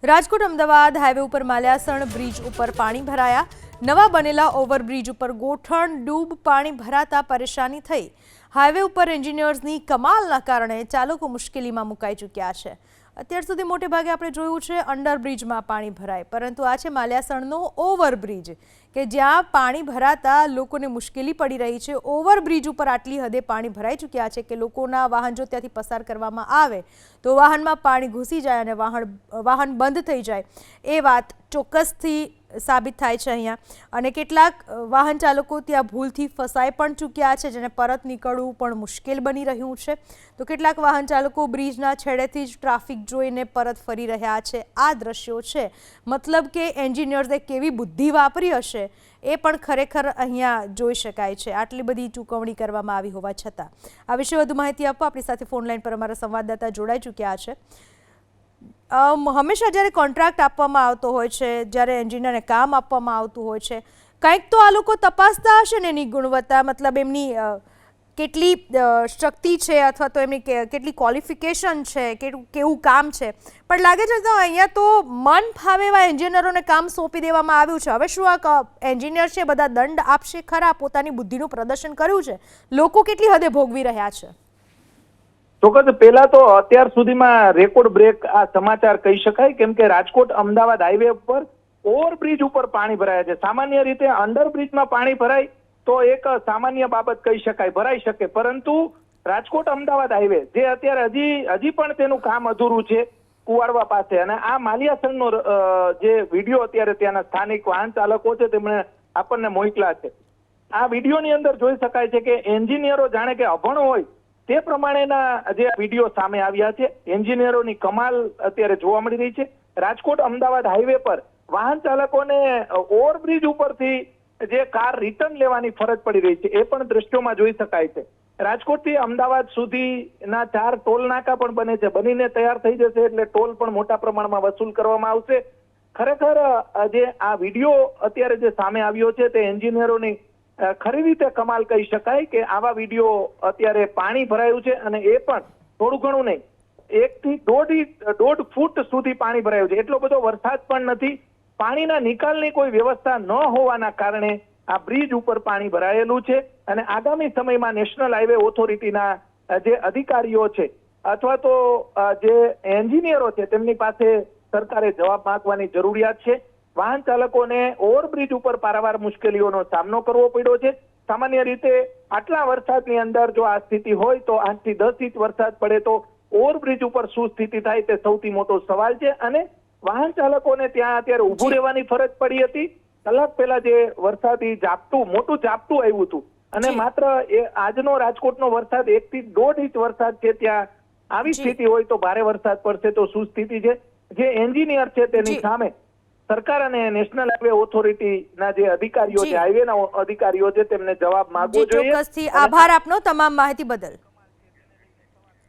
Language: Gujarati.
રાજકોટ અમદાવાદ હાઈવે ઉપર માલ્યાસણ બ્રિજ ઉપર પાણી ભરાયા। નવા બનેલા ઓવરબ્રિજ ઉપર ગોઠણ ડૂબ પાણી ભરાતા પરેશાની થઈ। હાઈવે ઉપર એન્જિનિયર્સની કમાલના કારણે ચાલકો મુશ્કેલીમાં મુકાઈ ચૂક્યા છે। અત્યાર સુધી મોટે ભાગે આપણે જોયું છે અંડરબ્રિજમાં પાણી ભરાય, પરંતુ આ છે માલ્યાસણનો ઓવરબ્રિજ કે જ્યાં પાણી ભરાતા લોકોને મુશ્કેલી પડી રહી છે। ઓવરબ્રિજ ઉપર આટલી હદે પાણી ભરાઈ ચૂક્યા છે કે લોકોના વાહન જો ત્યાંથી પસાર કરવામાં આવે તો વાહનમાં પાણી ઘૂસી જાય અને વાહન બંધ થઈ જાય એ વાત ચોક્કસથી સાબિત થાય છે અહીંયા। અને કેટલાક વાહન ચાલકો ત્યાં ભૂલથી ફસાઈ પણ ચૂક્યા છે, જેને પરત નીકળવું પણ મુશ્કેલ બની રહ્યું છે। તો કેટલાક વાહન ચાલકો બ્રિજના છેડેથી જ ટ્રાફિક જોઈને પરત ફરી રહ્યા છે। આ દ્રશ્યો છે, મતલબ કે એન્જિનિયર્સે કેવી બુદ્ધિ વાપરી હશે એ પણ ખરેખર અહીંયા જોઈ શકાય છે। આટલી બધી ચૂકવણી કરવામાં આવી હોવા છતાં આ વિશે વધુ માહિતી આપવા આપણી સાથે ફોન લાઈન પર અમારા સંવાદદાતા જોડાઈ ચૂક્યા છે। હંમેશા જ્યારે કોન્ટ્રાક્ટ આપવામાં આવતો હોય છે, જ્યારે એન્જિનિયરને કામ આપવામાં આવતું હોય છે, કંઈક તો આ લોકો તપાસતા હશે ને એની ગુણવત્તા, મતલબ એમની કેટલી શક્તિ છે અથવા તો એમની કેટલી ક્વોલિફિકેશન છે, કેવું કામ છે। પણ લાગે છે તો અહીંયા તો મન ફાવે એવા એન્જિનિયરોને કામ સોંપી દેવામાં આવ્યું છે। હવે શું આ એન્જિનિયર છે બધા દંડ આપશે ખરા? પોતાની બુદ્ધિનું પ્રદર્શન કર્યું છે, લોકો કેટલી હદે ભોગવી રહ્યા છે? ચોક્કસ પહેલા તો અત્યાર સુધીમાં રેકોર્ડ બ્રેક આ સમાચાર કહી શકાય, કેમ કે રાજકોટ અમદાવાદ હાઈવે ઉપર ઓવરબ્રિજ ઉપર પાણી ભરાયા છે। સામાન્ય રીતે અંડરબ્રિજમાં પાણી ભરાય તો એક સામાન્ય બાબત કહી શકાય, ભરાઈ શકે, પરંતુ રાજકોટ અમદાવાદ હાઈવે જે અત્યારે હજી પણ તેનું કામ અધૂરું છે કુવાડવા પાસે, અને આ માલ્યાસણનો જે વિડીયો અત્યારે ત્યાંના સ્થાનિક વાહન ચાલકો છે તેમણે આપણને મોકલા છે। આ વિડીયોની અંદર જોઈ શકાય છે કે એન્જિનિયરો જાણે કે અભણ હોય તે પ્રમાણેના જે વિડીયો સામે આવ્યા છે। એન્જિનિયરોની કમાલ અત્યારે જોવા મળી રહી છે। રાજકોટ અમદાવાદ હાઈવે પર વાહન ચાલકોને ઓવરબ્રિજ ઉપરથી જે કાર રિટર્ન લેવાની ફરજ પડી રહી છે એ પણ દ્રશ્યોમાં જોઈ શકાય છે। રાજકોટથી અમદાવાદ સુધીના 4 ટોલ નાકા પણ બને છે, બનીને તૈયાર થઈ જશે એટલે ટોલ પણ મોટા પ્રમાણમાં વસૂલ કરવામાં આવશે। ખરેખર જે આ વિડીયો અત્યારે જે સામે આવ્યો છે તે એન્જિનિયરોની ખરી રીતે કમાલ કહી શકાય કે આવા વિડીયો અત્યારે પાણી ભરાયું છે અને એ પણ થોડું ઘણું નહીં, 1 થી 1.5 ફૂટ સુધી પાણી ભરાયું છે। એટલો બધો વરસાદ પણ નથી। પાણીના નિકાલની કોઈ વ્યવસ્થા ન હોવાના કારણે આ બ્રિજ ઉપર પાણી ભરાયેલું છે અને આગામી સમયમાં નેશનલ હાઈવે ઓથોરિટીના જે અધિકારીઓ છે અથવા તો જે એન્જિનિયરો છે તેમની પાસે સરકારે જવાબ માંગવાની જરૂરિયાત છે। વાહન ચાલકોને ઓવરબ્રિજ ઉપર પારાવાર મુશ્કેલીઓનો સામનો કરવો પડ્યો છે। સામાન્ય રીતે આટલા વરસાદની અંદર જો આ સ્થિતિ હોય તો 8 થી 10 ઇંચ વરસાદ પડે તો ઓવરબ્રિજ ઉપર શું સ્થિતિ થાય તે સૌથી મોટો સવાલ છે। અને વાહન ચાલકોને ત્યાં અત્યારે ઊભું રહેવાની ફરજ પડી હતી। કલાક પહેલા જે વરસાદી મોટું ઝાપટું આવ્યું હતું અને માત્ર આજનો રાજકોટનો વરસાદ 1 થી 1.5 ઇંચ વરસાદ છે, ત્યાં આવી સ્થિતિ હોય તો ભારે વરસાદ પડશે તો શું સ્થિતિ છે? જે એન્જિનિયર છે તેની સામે સરકાર અને નેશનલ હાઈવે ઓથોરિટીના જે અધિકારીઓ છે, હાઈવેના અધિકારીઓ છે, તેમને જવાબ માંગવો જોઈએ। ચોક્કસથી આભાર આપનો તમામ માહિતી બદલ।